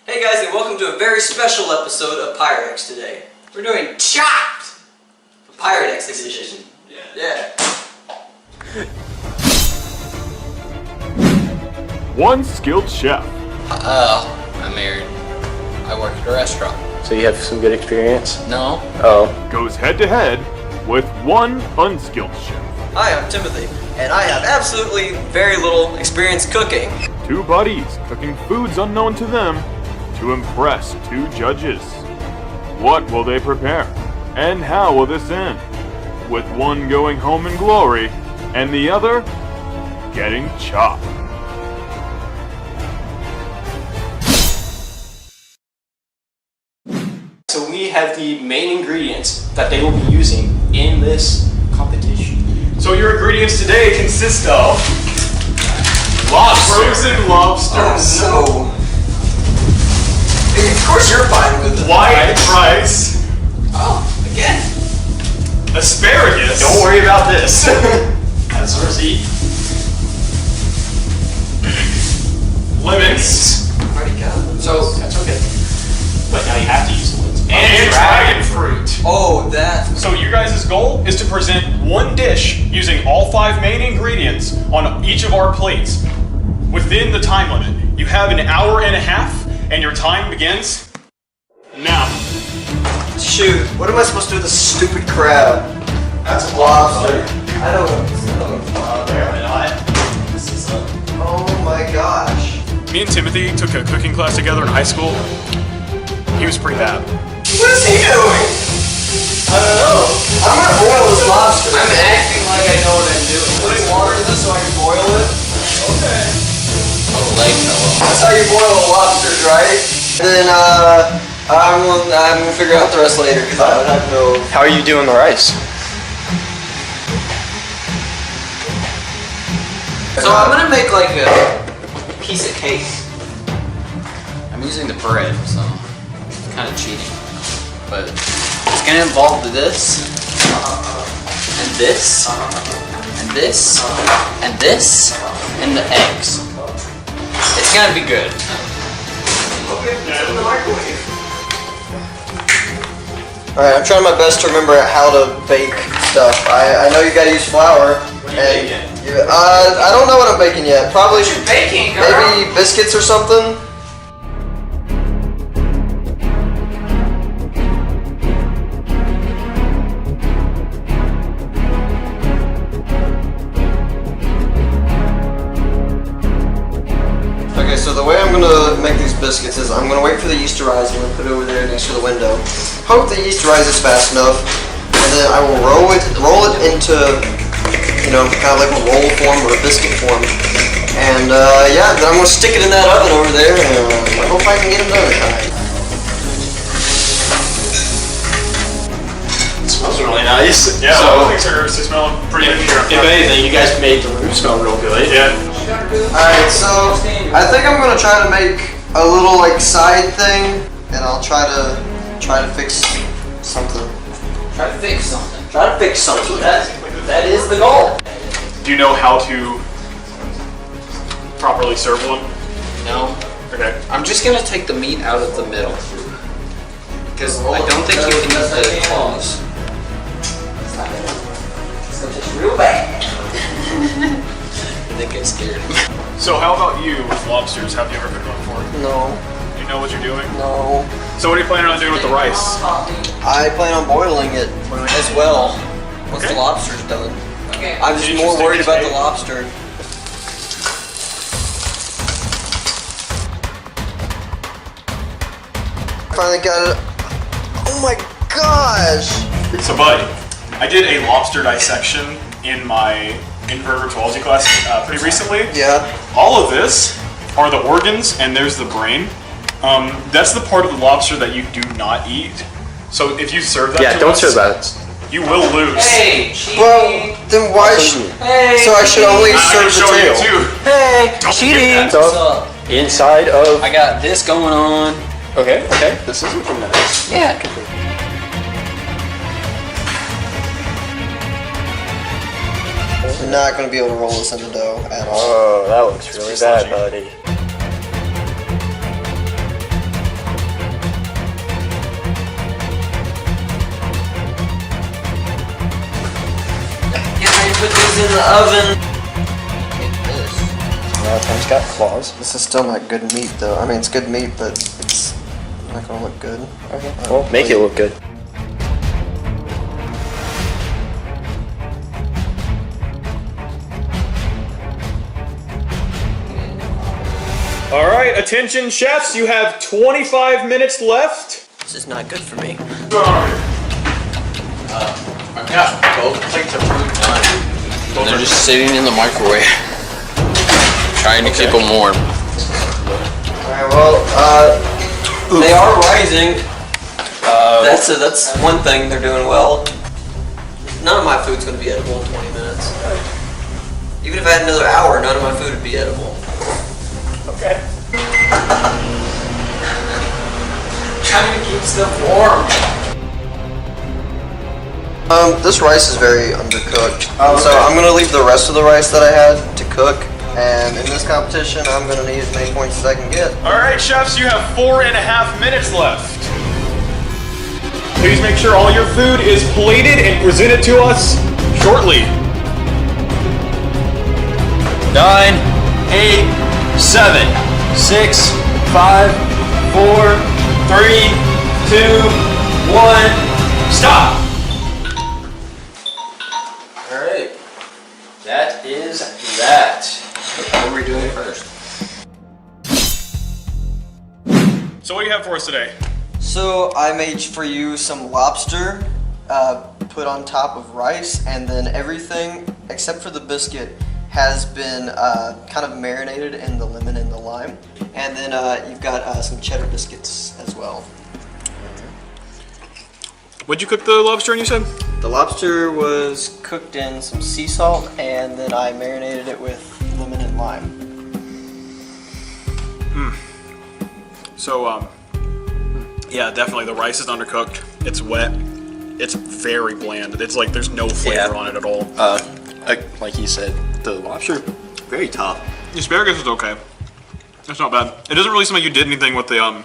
Hey guys, and welcome to a very special episode of Pyradex today. We're doing Chopped! Pyradex edition. Yeah. One skilled chef. I'm married. I work at a restaurant. So you have some good experience? No. Oh. Goes head to head with one unskilled chef. Hi, I'm Timothy, and I have absolutely very little experience cooking. Two buddies cooking foods unknown to them to impress two judges. What will they prepare? And how will this end? With one going home in glory and the other getting chopped. So we have the main ingredients that they will be using in this competition. So your ingredients today consist of frozen lobsters, Oh no. Of course you're fine with it. white rice, Oh, again. asparagus. Don't worry about this. That's the receipt. Lemons Already got it. So that's okay. But now you have to use the lemons. and dragon fruit. Oh, that. So your guys' goal is to present one dish using all 5 main ingredients on each of our plates within the time limit. You have an hour and a half, and your time begins now. Shoot, what am I supposed to do with this stupid crab? That's a Lobster. I don't know. Apparently not. This is Oh my gosh. Me and Timothy took a cooking class together in high school. He was pretty bad. What is he doing? I don't know. I'm gonna boil this lobster. I'm acting like I know what I'm doing. Putting water in this so I can boil it? Okay. Oh, leg fell That's how you boil lobsters, right? And then, I'm gonna figure out the rest later because I don't have no... How are you doing the rice? So I'm gonna make like a piece of cake. I'm using the bread, so it's kind of cheating. But it's gonna involve this, and this, and this, and this, and the eggs. It's gonna be good. Okay, it's in the microwave. Alright, I'm trying my best to remember how to bake stuff. I know you gotta use flour. I don't know what I'm baking yet. Probably maybe biscuits or something. Okay, so the way I'm gonna make these biscuits is I'm gonna wait for the yeast to rise. I'm gonna put it over there next to the window. Hope the yeast rises fast enough, and then I will roll it into, you know, kind of like a roll form or a biscuit form. And yeah, then I'm gonna stick it in that oven over there, and I hope I can get them done in time. It smells really nice. Yeah, So, all the things are smelling pretty good here. if anything, you guys made the room smell real good. Yeah. Alright, so I think I'm gonna try to make a little like side thing, and I'll try to fix something. Try to fix something. Try to fix something. That is the goal. Do you know how to properly serve one? No. Okay. I'm just gonna take the meat out of the middle. Because I don't think you can use the claws. It's gonna taste real bad. I think I scared him. So how about you with lobsters? Have you ever cooked one before? No, Do you know what you're doing? no. So what are you planning on doing with the rice? I plan on boiling it as well once Okay. the lobster's done. I'm just Interesting more worried about the take. lobster. Finally got it. Oh my gosh! So buddy, I did a lobster dissection in my invertebrate zoology class pretty recently. Yeah. All of this are the organs, and there's the brain. That's the part of the lobster that you do not eat. So if you serve that Yeah, to don't us, serve that. you will lose. Hey, cheating. Well, then why should... So I should only I can serve the show you tail. too. Hey, Don't cheating! So, inside of... I got this going on. Okay, this is looking nice. Yeah. We're not going to be able to roll this into dough at all. Oh, that looks really bad, buddy. in the oven. It's got claws. This is still not good meat, though. I mean, it's good meat, but it's not gonna look good. Okay. Well, make it look good. All right, attention chefs, you have 25 minutes left. This is not good for me. I've got both plates of food done. And they're just sitting in the microwave. Trying to keep them warm. Alright, well, they are rising. That's one thing they're doing well. None of my food's gonna be edible in 20 minutes. Even if I had another hour, none of my food would be edible. Okay. Trying to keep stuff warm. This rice is very undercooked. So I'm gonna leave the rest of the rice that I had to cook. And in this competition, I'm gonna need as many points as I can get. All right, chefs, you have 4.5 minutes left. Please make sure all your food is plated and presented to us shortly. 9, 8, 7, 6, 5, 4, 3, 2, 1, stop! Alright. That is that. What are we doing first? So what do you have for us today? So I made for you some lobster, put on top of rice, and then everything except for the biscuit has been kind of marinated in the lemon and the lime. And then you've got some cheddar biscuits as well. What'd you cook the lobster in, you said? The lobster was cooked in some sea salt, and then I marinated it with lemon and lime. So, yeah, definitely the rice is undercooked. It's wet. It's very bland. It's like there's no flavor on it at all. Like you said, the lobster, very tough. The asparagus is okay. It's not bad. It doesn't really seem like you did anything with the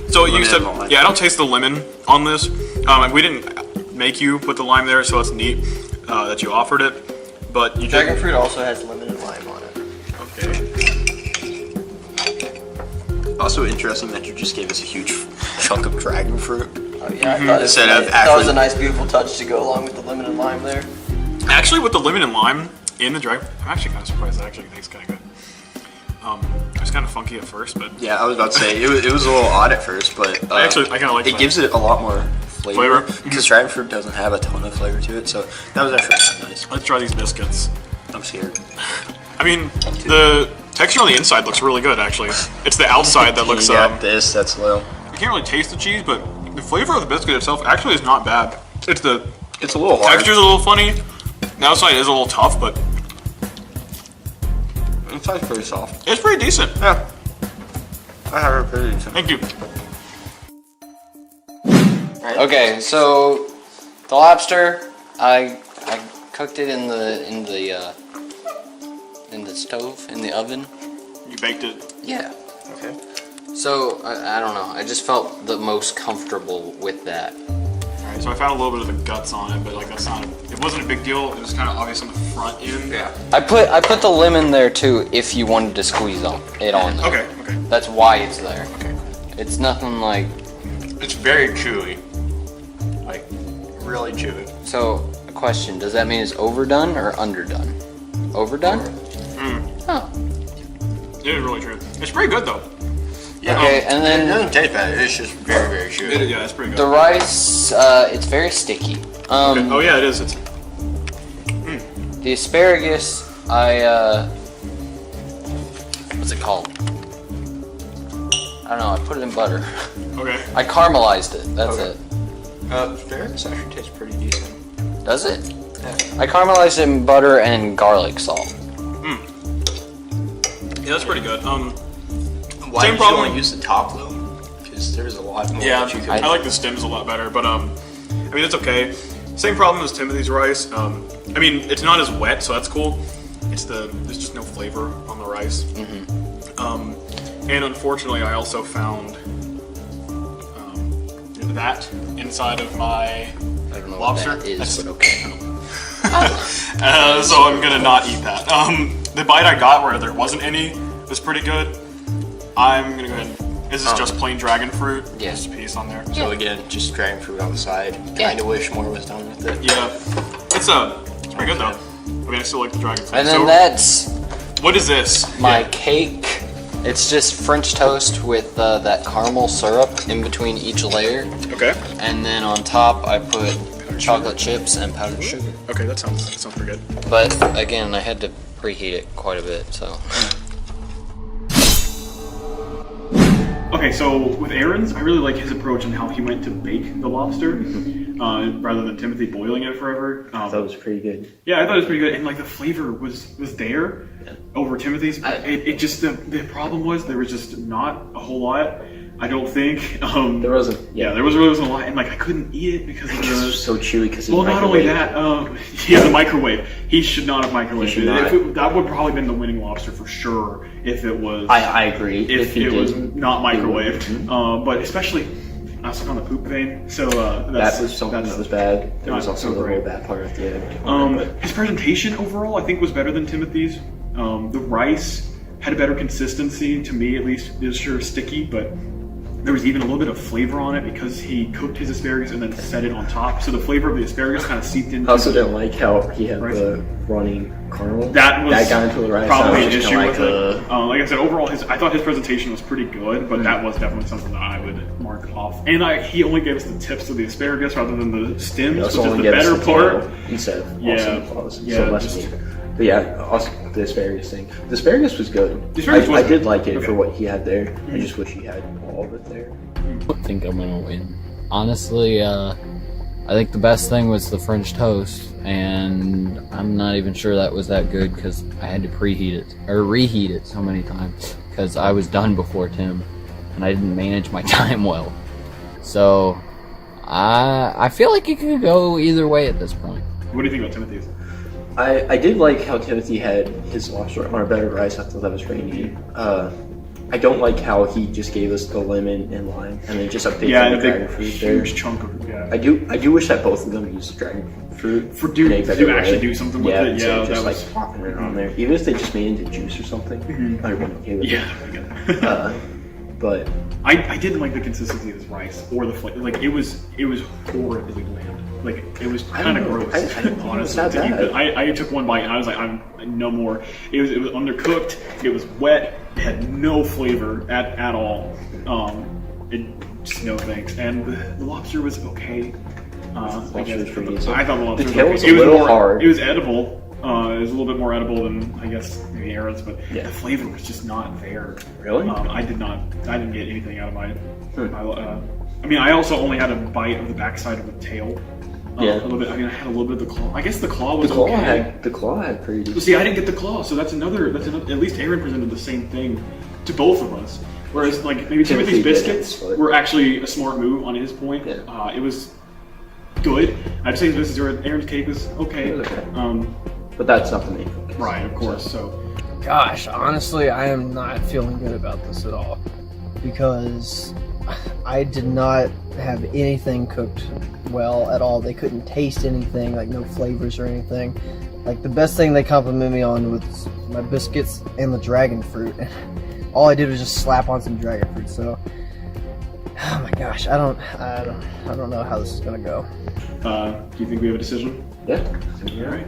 So you said, yeah, I don't taste the lemon on this. We didn't make you put the lime there, so that's neat that you offered it. But you Dragon fruit also has lemon and lime on it. Okay. Also interesting that you just gave us a huge chunk of dragon fruit. Oh yeah, I thought Instead of that was a actually- nice, beautiful touch to go along with the lemon and lime there. Actually, with the lemon and lime in the dragon, I'm actually kind of surprised. That actually tastes kind of good. It was kind of funky at first, but Yeah, I was about to say it was a little odd at first, but I kind of like it gives it a lot more flavor Flavor? because dragon fruit doesn't have a ton of flavor to it, so that was actually kind of nice. Let's try these biscuits. I'm scared. I mean, the texture on the inside looks really good, actually. It's the outside that looks. You got this. That's low. You can't really taste the cheese, but the flavor of the biscuit itself actually is not bad. It's a little hard. texture's a little funny. The outside is a little tough, but Inside's pretty soft. it's pretty decent. Yeah, I have it pretty decent. Thank you. Okay, so the lobster, I cooked it in the stove, in the oven. You baked it. Yeah. Okay. So I don't know. I just felt the most comfortable with that. Alright, so I found a little bit of the guts on it, but like that's not. It wasn't a big deal. It was kind of obvious on the front end. Yeah. I put the lemon there too if you wanted to squeeze it on there. Okay. Okay. That's why it's there. Okay. It's nothing like. It's very chewy. Like, really chewy. So, a question: does that mean it's overdone or underdone? Overdone? Oh. It is really true. It's pretty good though. Yeah. Okay, and It then doesn't taste bad. It's just very, very chewy. Yeah, it's pretty good. the rice, it's very sticky. Okay. Oh yeah, it is. It's. The asparagus, what's it called? I don't know. I put it in butter. Okay. I caramelized it. That's it. Asparagus actually tastes pretty decent. Does it? Yeah. I caramelized it in butter and garlic salt. Yeah, that's pretty good. Why Same did problem. you want to use the top though? Because there's a lot more Yeah, that you could I like the stems a lot better, but I mean it's okay. Same problem as Timothy's rice. I mean it's not as wet, so that's cool. There's just no flavor on the rice. And unfortunately, I also found that inside of my I don't know lobster. what that is, That's- but okay. So I'm gonna not eat that. The bite I got where there wasn't any was pretty good. I'm gonna go ahead. Is this just plain dragon fruit? Yes. Just a piece on there. So again, just dragon fruit on the side. Kinda wish more was done with it. Yeah. It's pretty good though. I mean, I still like the dragon fruit. And then So, that's what is this? my cake. It's just French toast with that caramel syrup in between each layer. Okay. And then on top, I put chocolate chips and powdered sugar. Okay, that sounds pretty good. But again, I had to preheat it quite a bit, so. Okay, so with Aaron's, I really like his approach and how he went to bake the lobster rather than Timothy boiling it forever. That was pretty good. Yeah, I thought it was pretty good, and like the flavor was there over Timothy's. It just the problem was there was just not a whole lot. I don't think. There wasn't. Yeah, there really wasn't a lot, and like I couldn't eat it because of It was so chewy because well, not only that, he had a microwave. He should not have microwaved it. That would probably been the winning lobster for sure if it was. I agree. If it was not microwaved, but especially I was on the poop vein, so that was something that was bad. There was not also so the great. whole bad part at the end. His presentation overall, I think, was better than Timothy's. The rice had a better consistency to me, at least. It was sure sticky, but there was even a little bit of flavor on it because he cooked his asparagus and then set it on top. So the flavor of the asparagus kind of seeped into. I also didn't like how he had rice. the running caramel. That got into the rice. probably I an was just issue kinda with it. Like I said, overall, I thought his presentation was pretty good, but that was definitely something that I would mark off. And he only gave us the tips of the asparagus rather than the stems, which is the better part. Instead of Yeah. claws. Yeah, So less just- meat. But yeah, also the asparagus thing. The asparagus was good. The asparagus was I did good. like it Okay. for what he had there. I just wish he had all of it there. I think I'm gonna win. Honestly, I think the best thing was the French toast, and I'm not even sure that was that good because I had to preheat it or reheat it so many times because I was done before Tim, and I didn't manage my time well. So I feel like it could go either way at this point. What do you think about Timothy's? I did like how Timothy had his lobster on a better rice. I thought that was pretty neat. I don't like how he just gave us the lemon and lime and then just updated Yeah, the the dragon big fruit there. huge chunk of it. I do wish that both of them used dragon fruit To in a better actually way. do something with it. instead Yeah, of just that like was. popping it on there. Even if they just made it into juice or something, I wouldn't okay with Yeah, it. But I didn't like the consistency of his rice or the flavor. Like it was horribly bland. Like it was kind of don't know. gross. I didn't think it was that honestly. bad. I took one bite and I was like, I'm no more. It was undercooked. It was wet. It had no flavor at all. Just no thanks. And the lobster was okay. I lobster was guess. pretty decent. I thought the lobster The was tail okay. was a It was little more, hard. It was edible. It was a little bit more edible than I guess maybe Aaron's, but Yeah. the flavor was just not there. Really? I didn't get anything out of my. I mean, I also only had a bite of the backside of the tail. Yeah. A little bit. I mean, I had a little bit of the claw. I guess the claw was the claw okay. had pretty decent. See, I didn't get the claw, so that's another. At least Aaron presented the same thing to both of us. Whereas, like maybe Timothy Timothy's didn't, biscuits but- were actually a smart move on his point. Yeah. It was good. I'd say his biscuits were. Aaron's cake was okay. It was okay. But that's not the main focus. Right, of course. So. Gosh, honestly, I am not feeling good about this at all because I did not have anything cooked well at all. They couldn't taste anything, like no flavors or anything. Like the best thing they complimented me on was my biscuits and the dragon fruit. All I did was just slap on some dragon fruit. So, oh my gosh, I don't know how this is gonna go. Do you think we have a decision? Yeah. All right.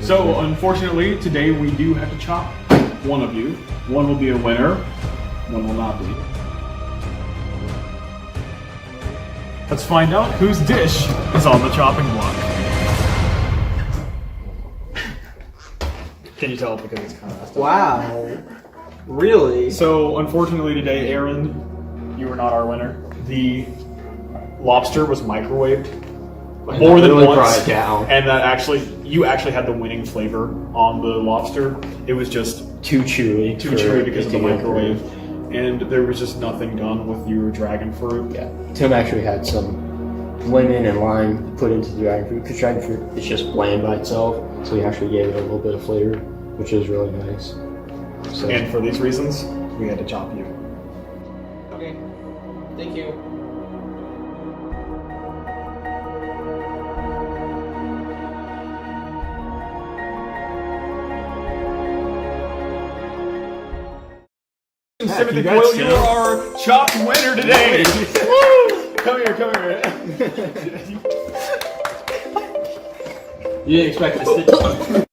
So, unfortunately, today we do have to chop one of you. One will be a winner, one will not be. Let's find out whose dish is on the chopping block. Can you tell because it's kind of Wow, really? So, unfortunately today, Aaron, you were not our winner. The lobster was microwaved more than really once, brought it down. and you actually had the winning flavor on the lobster. It was just Too chewy. too for chewy because of the it to go microwave, through. and there was just nothing done with your dragon fruit. Yeah. Tim actually had some lemon and lime put into the dragon fruit because dragon fruit is just bland by itself, so he actually gave it a little bit of flavor, which is really nice. So, And for these reasons, we had to chop you. Okay. Thank you. Timothy Boyle, you are our chopped winner today. Woo! Come here, come here. you didn't expect to sit.